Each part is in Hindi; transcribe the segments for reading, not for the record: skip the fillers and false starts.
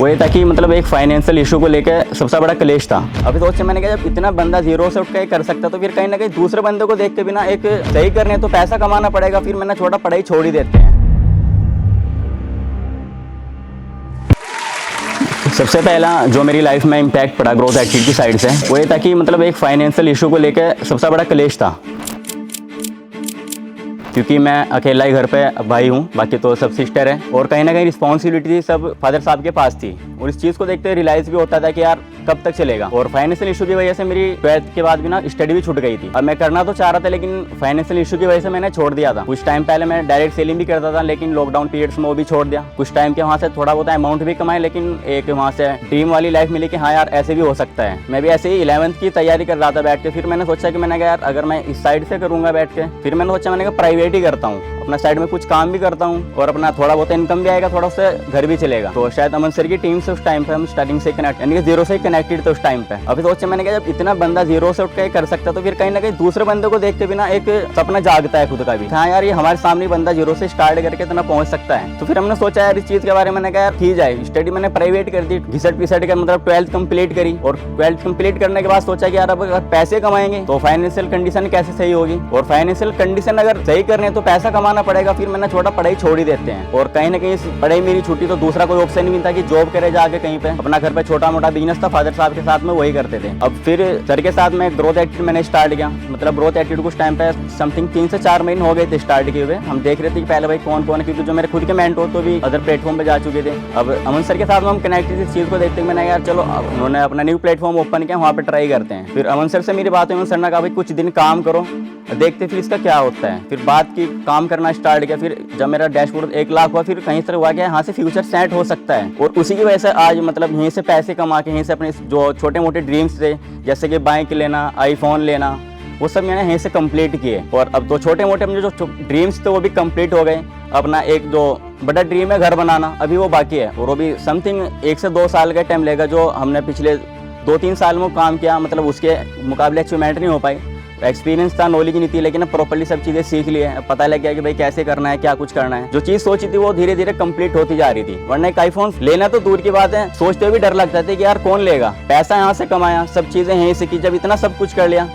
ये था कि मतलब एक फाइनेंशियल इशू को लेकर सबसे बड़ा क्लेश था। अभी सोचे मैंने कहा जब इतना बंदा जीरो से उठ के कर सकता तो फिर कहीं ना कहीं दूसरे बंदे को देख के भी ना एक सही करने तो पैसा कमाना पड़ेगा, फिर मैंने छोटा पढ़ाई छोड़ ही देते हैं। सबसे पहला जो मेरी लाइफ में इम्पैक्ट पड़ा ग्रोथ एक्टिविटी की साइड से वो ये था कि मतलब एक फाइनेंशियल इशू को लेकर सबसे बड़ा क्लेश था, क्योंकि मैं अकेला ही घर पे भाई हूँ, बाकी तो सब सिस्टर है और कहीं ना कहीं रिस्पॉन्सिबिलिटी सब फादर साहब के पास थी और इस चीज़ को देखते रियलाइज़ भी होता था कि यार कब तक चलेगा। और फाइनेंशियल इशू की वजह से मेरी 12th के बाद भी ना स्टडी भी छूट गई थी। अब मैं करना तो चाह रहा था लेकिन फाइनेंशियल इशू की वजह से मैंने छोड़ दिया था। कुछ टाइम पहले मैं डायरेक्ट सेलिंग भी करता था लेकिन लॉकडाउन पीरियड्स में वो भी छोड़ दिया। कुछ टाइम के वहाँ से थोड़ा बहुत अमाउंट भी कमाए लेकिन एक वहाँ से ड्रीम वाली लाइफ मिली कि हाँ यार ऐसे भी हो सकता है। मैं भी ऐसे ही 11th की तैयारी कर रहा था बैठ के, फिर मैंने सोचा कि मैंने कहा यार अगर मैं इस साइड से करूँगा बैठ के, फिर मैंने सोचा मैंने कहा प्राइवेट ही करता हूँ, अपना साइड में कुछ काम भी करता हूँ और अपना थोड़ा बहुत इनकम भी आएगा, थोड़ा उससे घर भी चलेगा। तो शायद अमन सर की टीम से उस टाइम पे हम स्टार्टिंग से कनेक्ट यानी कि जीरो से कनेक्टेड थे उस टाइम पे। अभी सोचे मैंने कहा जब इतना बंदा जीरो से उठ के कर सकता तो फिर कहीं ना कहीं दूसरे बंदे को देख के भी ना एक सपना जागता है खुद का भी, हाँ यार ये हमारे सामने बंदा जीरो से स्टार्ट करके इतना पहुंच सकता है। तो फिर हमने सोचा यार इस चीज के बारे में, मैंने कहा यार की जाए स्टडी मैंने प्राइवेट कर दी, घिसट पिसट कर मतलब 12th कंप्लीट करी और 12th कंप्लीट करने के बाद सोचा कि यार अब अगर पैसे कमाएंगे तो फाइनेंशियल कंडीशन कैसे सही होगी और फाइनेंशियल कंडीशन अगर सही करने तो पैसा कमाना पड़ेगा, फिर मैंने छोटा पढ़ाई छोड़ ही देते हैं। और कहीं ना कहीं पढ़ाई मेरी छुट्टी तो दूसरा कोई ऑप्शन नहीं मिलता कि जॉब करे जाके कहीं पे, अपना घर पे छोटा मोटा बिजनेस था फादर साहब के साथ में वही करते थे। अब फिर सर के साथ में ग्रोथ एक्टिविटी मैंने स्टार्ट किया, मतलब ग्रोथ एक्टिविटी कुछ टाइम पे समथिंग 3 से 4 महीने हो गए थे स्टार्ट किए हुए। हम देख रहे थे कि पहले भाई कौन कौन है, क्योंकि जो मेरे खुद के मेंटोर तो भी अदर प्लेटफॉर्म पे जा चुके थे। अब अमन सर के साथ में हम कनेक्टेड इस चीज़ को देखते मैंने यार चलो उन्होंने अपना न्यू प्लेटफॉर्म ओपन किया, वहाँ पे ट्राई करते हैं। फिर अमन सर से मेरी बात हुई, सर ने कहा भाई कुछ दिन काम करो देखते फिर इसका क्या होता है। फिर बात की काम करना स्टार्ट किया, फिर जब मेरा डैशबोर्ड 1 लाख हुआ फिर कहीं से हुआ कि यहाँ से फ्यूचर सेट हो सकता है। और उसी की वजह से आज मतलब यहीं से पैसे कमा के यहीं से अपने जो छोटे मोटे ड्रीम्स थे जैसे कि बाइक लेना, आईफोन लेना, वो सब मैंने यहीं से कंप्लीट किए। और अब तो छोटे मोटे अपने जो ड्रीम्स थे वो भी कंप्लीट हो गए। अपना एक जो बड़ा ड्रीम है घर बनाना अभी वो बाकी है और वो भी समथिंग 1 से 2 साल का टाइम लेगा, जो हमने पिछले 2-3 साल में काम किया मतलब उसके मुकाबले अचीवमेंट नहीं हो पाई। एक्सपीरियंस था, नॉलेज नहीं थी, लेकिन अब प्रॉपर्ली सब चीज़ें सीख ली है, पता लग गया कि भाई कैसे करना है, क्या कुछ करना है। जो चीज़ सोची थी वो धीरे धीरे कंप्लीट होती जा रही थी। वरना एक आईफोन लेना तो दूर की बात है, सोचते हुए भी डर लगता था कि यार कौन लेगा। पैसा यहाँ से कमाया, सब चीज़ें यहीं से की, जब इतना सब कुछ कर लिया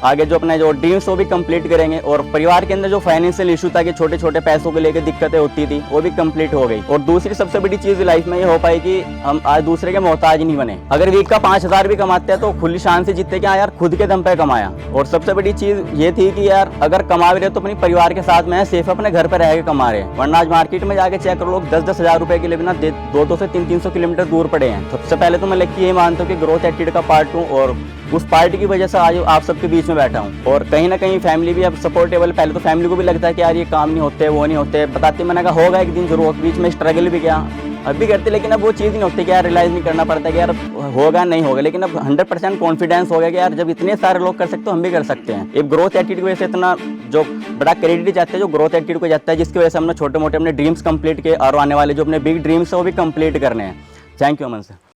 आगे जो अपने जो ड्रीम्स वो भी कंप्लीट करेंगे। और परिवार के अंदर जो फाइनेंशियल इशू था कि छोटे छोटे पैसों को लेकर दिक्कतें होती थी वो भी कंप्लीट हो गई। और दूसरी सबसे बड़ी चीज़ लाइफ में ये हो पाई कि हम आज दूसरे के मोहताज नहीं बने। अगर वीक का 5,000 भी कमाते हैं तो खुली शान से जीतते कि हाँ यार खुद के दम पे कमाया। और सबसे बड़ी चीज़ ये थी कि यार अगर कमा भी रहे तो अपने परिवार के साथ में सेफ अपने घर पर रह के कमा रहे। वरना आज मार्केट में जाके चेक करो लोग 10-10 हज़ार रुपए के लिए भी ना 200 से 300 किलोमीटर दूर पड़े हैं। सबसे पहले तो मैं लेके ये मानता हूँ कि ग्रोथ एक्टिविटी का पार्ट हूँ और उस पार्टी की वजह से आज आप सबके बीच में बैठा हूँ। और कहीं ना कहीं फैमिली भी अब सपोर्टेबल, पहले तो फैमिली को भी लगता है कि यार ये काम नहीं होते वो नहीं होते, बताते मैंने कहा होगा एक दिन जरूर, बीच में स्ट्रगल भी किया अब भी करते, लेकिन अब वो चीज़ नहीं होती कि यार रियलाइज़ नहीं करना पड़ता कि यार होगा नहीं होगा। लेकिन अब 100% कॉन्फिडेंस हो गया कि यार जब इतने सारे लोग कर सकते हो हम भी कर सकते हैं। एक ग्रोथ एक्टिविटी की वजह से इतना जो बड़ा क्रेडिट जाता है जो ग्रोथ एक्टिविटी को जाता है, जिसकी वजह से हमने छोटे मोटे अपने ड्रीम्स कंप्लीट किए और आने वाले जो अपने बिग ड्रीम्स है वो भी कंप्लीट करने हैं। Thank you Aman sir.